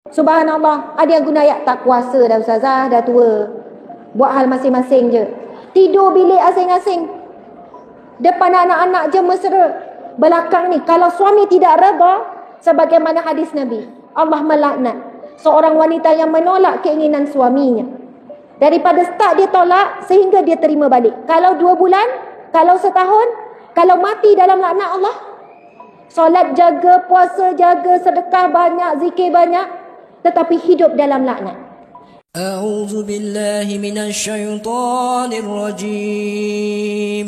Subhanallah, ada yang guna ayat tak kuasa dah ustazah, dah tua. Buat hal masing-masing je. Tidur bilik asing-asing. Depan anak-anak je mesra. Belakang ni, kalau suami tidak reda, sebagaimana hadis Nabi, Allah melaknat seorang wanita yang menolak keinginan suaminya. Daripada start dia tolak sehingga dia terima balik. Kalau 2 bulan, kalau setahun, kalau mati dalam laknat Allah. Solat jaga, puasa jaga, sedekah banyak, zikir banyak, tetapi hidup dalam laknat. A'udzu billahi minasyaitonir rajim.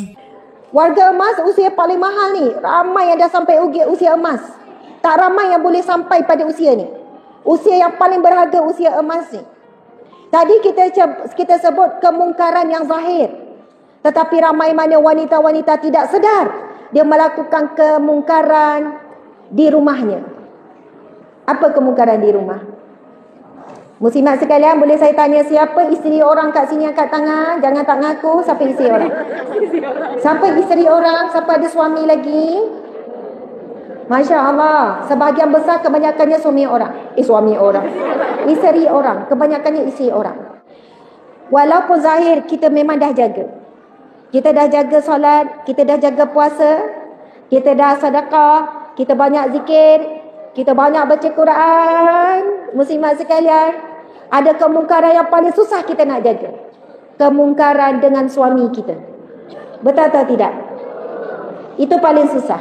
Warga emas usia paling mahal ni, ramai yang dah sampai usia emas. Tak ramai yang boleh sampai pada usia ni. Usia yang paling berharga, usia emas ni. Tadi kita sebut kemungkaran yang zahir. Tetapi ramai mana wanita-wanita tidak sedar dia melakukan kemungkaran di rumahnya. Apa kemungkaran di rumah? Muslimat sekalian, boleh saya tanya siapa isteri orang kat sini, angkat tangan. Jangan tak ngaku. Siapa isteri orang? Siapa isteri orang? Siapa ada suami lagi? Masya Allah. Sebahagian besar kebanyakannya suami orang. Suami orang. Isteri orang. Kebanyakannya isteri orang. Walaupun zahir kita memang dah jaga. Kita dah jaga solat. Kita dah jaga puasa. Kita dah sedekah. Kita banyak zikir. Kita banyak baca Quran. Muslimat sekalian, ada kemungkaran yang paling susah kita nak jaga. Kemungkaran dengan suami kita. Betul atau tidak? Itu paling susah.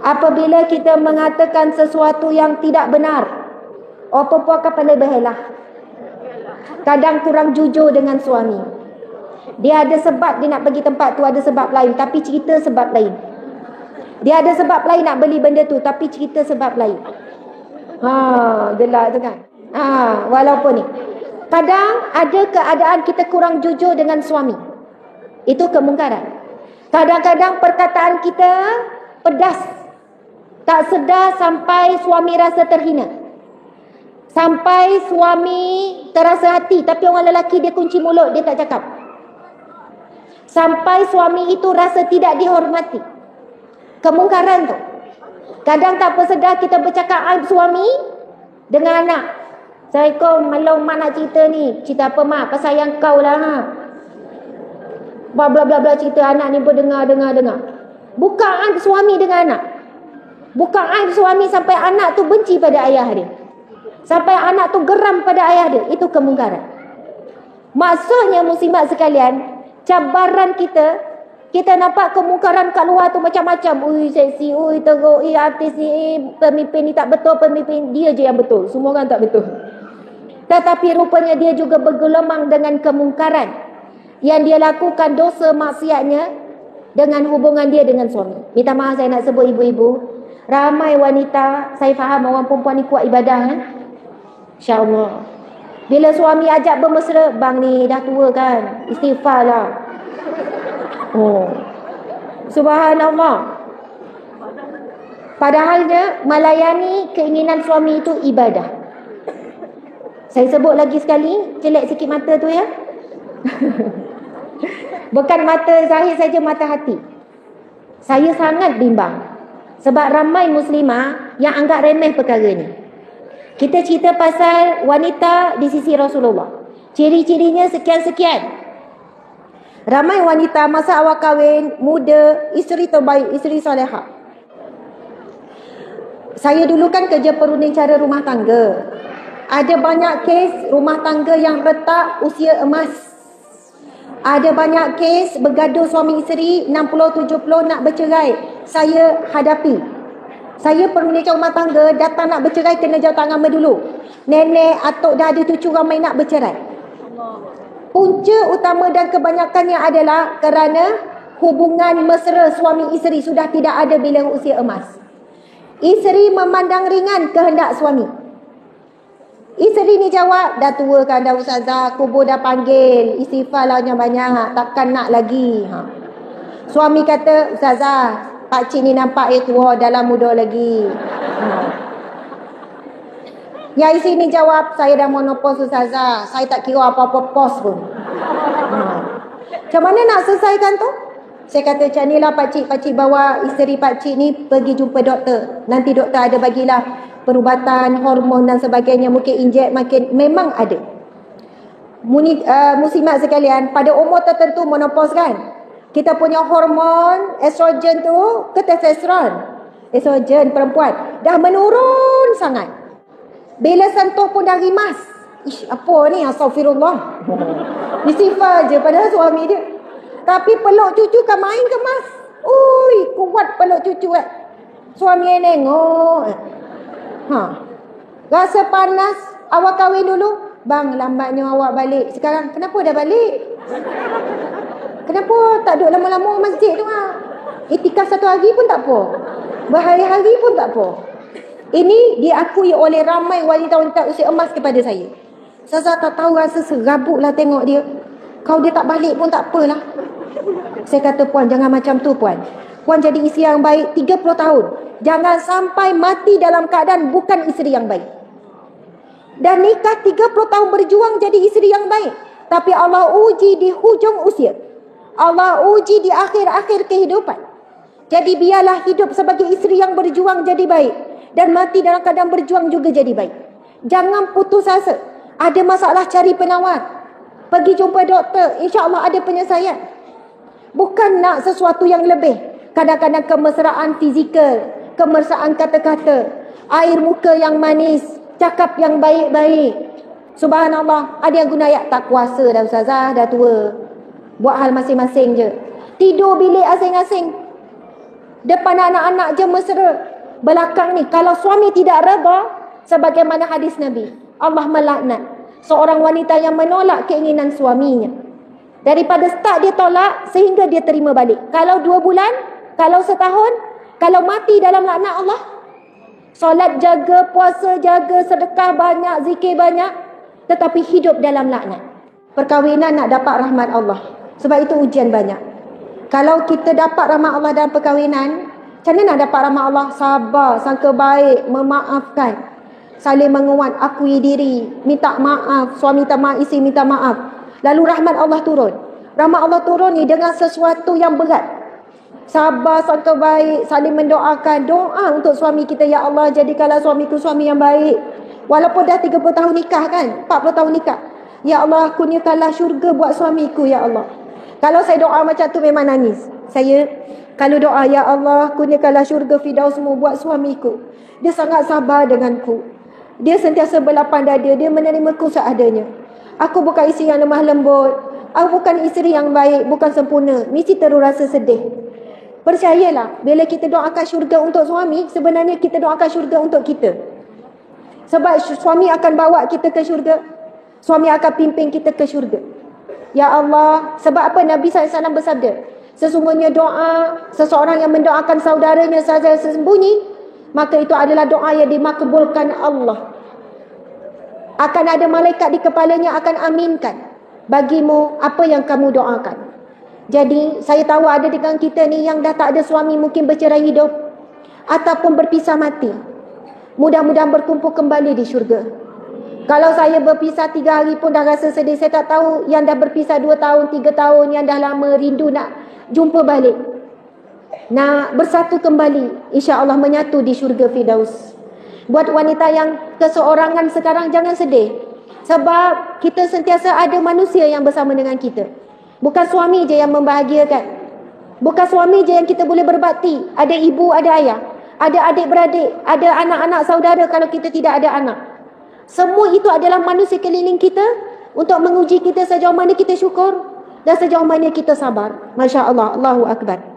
Apabila kita mengatakan sesuatu yang tidak benar, apa-apa akan pandai berhelah. Kadang kurang jujur dengan suami. Dia ada sebab dia nak pergi tempat tu, ada sebab lain, tapi cerita sebab lain. Dia ada sebab lain nak beli benda tu, tapi cerita sebab lain. Gelak tu kan. Walaupun ni, kadang ada keadaan kita kurang jujur dengan suami. Itu kemungkaran. Kadang-kadang perkataan kita pedas. Tak sedar sampai suami rasa terhina. Sampai suami terasa hati, tapi orang lelaki dia kunci mulut, dia tak cakap. Sampai suami itu rasa tidak dihormati. Kemungkaran tu. Kadang tak bersedar kita bercakap aib suami dengan anak. Assalamualaikum, malam mak nak cerita ni. Cerita apa mak? Pasal yang kau lah. Bla bla bla cerita, anak ni pun dengar. Bukan aib suami dengan anak. Bukan aib suami sampai anak tu benci pada ayah dia. Sampai anak tu geram pada ayah dia. Itu kemungkaran. Maksudnya muslimat sekalian, cabaran kita nampak kemungkaran kat luar tu macam-macam. Ui seksi, ui teruk, artis ni, pemimpin ni tak betul, pemimpin dia je yang betul. Semua orang tak betul. Tetapi rupanya dia juga bergelemang dengan kemungkaran yang dia lakukan, dosa maksiatnya dengan hubungan dia dengan suami. Minta maaf saya nak sebut ibu-ibu. Ramai wanita, saya faham orang perempuan ni kuat ibadah kan. InsyaAllah. Bila suami ajak bermesra, bang ni dah tua kan, istighfar lah. Subhanallah. Padahalnya melayani keinginan suami itu ibadah. Saya sebut lagi sekali, celak sikit mata tu ya. Bukan mata zahir saja, mata hati. Saya sangat bimbang sebab ramai muslimah yang anggap remeh perkara ni. Kita cerita pasal wanita di sisi Rasulullah. Ciri-cirinya sekian-sekian. Ramai wanita masa awal kahwin, muda, isteri terbaik, isteri solehah. Saya dulu kan kerja perunding cara rumah tangga. Ada banyak kes rumah tangga yang retak usia emas. Ada banyak kes bergaduh suami isteri 60-70 nak bercerai. Saya hadapi. Saya perunding rumah tangga, datang nak bercerai kena jauh tangan dulu. Nenek, atuk dah ada cucu ramai nak bercerai. Punca utama dan kebanyakannya adalah kerana hubungan mesra suami isteri sudah tidak ada bila usia emas. Isteri memandang ringan kehendak suami. Isteri ni jawab, dah tua kan dah ustazah, kubur dah panggil, istighfar lah banyak, takkan nak lagi. Suami kata, ustazah, pakcik ni nampak tua, dalam muda lagi. Yang isteri ni jawab, saya dah monopos ustazah, saya tak kira apa-apa pos pun. Macam mana nak selesaikan tu? Saya kata, macam ni lah pakcik bawa isteri pakcik ni pergi jumpa doktor. Nanti doktor ada bagilah perubatan, hormon dan sebagainya, mungkin injek, makin memang ada. Muslimat sekalian, pada umur tertentu menopause kan, kita punya hormon estrogen tu ke testosteron. Estrogen perempuan dah menurun sangat. Bila sentuh pun dah rimas. Ish, apa ni? Astagfirullah. Istighfar je padahal suami dia. Tapi peluk cucu kan main ke mas? Ui, kuat peluk cucu kan. Suami yang nengok. Rasa panas, awak kahwin dulu. Bang, lambatnya awak balik. Sekarang, kenapa dah balik? Kenapa tak duduk lama-lama masjid tu lah? Iktikaf 1 hari pun tak apa. Berhari-hari pun tak apa. Ini diakui oleh ramai wanita-wanita usia emas kepada saya. Saya tak tahu, rasa serabut lah tengok dia. Kalau dia tak balik pun tak apalah. Saya kata, puan jangan macam tu puan. Puan jadi isteri yang baik 30 tahun. Jangan sampai mati dalam keadaan bukan isteri yang baik. Dan nikah 30 tahun berjuang jadi isteri yang baik. Tapi Allah uji di hujung usia. Allah uji di akhir-akhir kehidupan. Jadi biarlah hidup sebagai isteri yang berjuang jadi baik. Dan mati dalam keadaan berjuang juga jadi baik. Jangan putus asa. Ada masalah cari penawar. Pergi jumpa doktor. InsyaAllah ada penyelesaian. Bukan nak sesuatu yang lebih. Kadang-kadang kemesraan fizikal. Kemesraan kata-kata. Air muka yang manis. Cakap yang baik-baik. Subhanallah. Ada yang guna ayat tak kuasa dah ustazah. Dah tua. Buat hal masing-masing je. Tidur bilik asing-asing. Depan anak-anak je mesra. Belakang ni. Kalau suami tidak reda. Sebagaimana hadis Nabi. Allah melaknat seorang wanita yang menolak keinginan suaminya. Daripada start dia tolak sehingga dia terima balik. Kalau 2 bulan, kalau setahun, kalau mati dalam laknat Allah. Solat jaga, puasa jaga, sedekah banyak, zikir banyak, tetapi hidup dalam laknat. Perkahwinan nak dapat rahmat Allah. Sebab itu ujian banyak. Kalau kita dapat rahmat Allah dalam perkahwinan, macam mana nak dapat rahmat Allah? Sabar, sangka baik, memaafkan, saling menguat, akui diri, minta maaf, suami minta maaf, isteri minta maaf. Lalu rahmat Allah turun. Rahmat Allah turun ni dengan sesuatu yang berat. Sabar, sangka baik, saling mendoakan. Doa untuk suami kita, ya Allah jadikanlah suamiku suami yang baik. Walaupun dah 30 tahun nikah kan, 40 tahun nikah. Ya Allah, kurniakanlah syurga buat suamiku, ya Allah. Kalau saya doa macam tu memang nangis. Saya kalau doa, ya Allah kurniakanlah syurga Firdausmu buat suamiku. Dia sangat sabar denganku. Dia sentiasa berlapang dada. Dia menerimaku seadanya. Aku bukan isteri yang lemah lembut. Aku bukan isteri yang baik. Bukan sempurna. Mesti terus rasa sedih. Percayalah. Bila kita doakan syurga untuk suami, sebenarnya kita doakan syurga untuk kita. Sebab suami akan bawa kita ke syurga. Suami akan pimpin kita ke syurga. Ya Allah. Sebab apa Nabi SAW bersabda? Sesungguhnya doa seseorang yang mendoakan saudaranya saja sembunyi, maka itu adalah doa yang dimakbulkan Allah. Akan ada malaikat di kepalanya akan aminkan bagimu apa yang kamu doakan. Jadi saya tahu ada dengan kita ni yang dah tak ada suami, mungkin bercerai hidup ataupun berpisah mati. Mudah-mudahan berkumpul kembali di syurga. Kalau saya berpisah 3 hari pun dah rasa sedih. Saya tak tahu yang dah berpisah 2 tahun, 3 tahun, yang dah lama rindu nak jumpa balik, nak bersatu kembali, insya-Allah menyatu di syurga Firdaus. Buat wanita yang keseorangan sekarang, jangan sedih. Sebab kita sentiasa ada manusia yang bersama dengan kita. Bukan suami je yang membahagiakan. Bukan suami je yang kita boleh berbakti. Ada ibu, ada ayah. Ada adik-beradik. Ada anak-anak saudara kalau kita tidak ada anak. Semua itu adalah manusia keliling kita untuk menguji kita sejauh mana kita syukur dan sejauh mana kita sabar. Masya Allah. Allahu Akbar.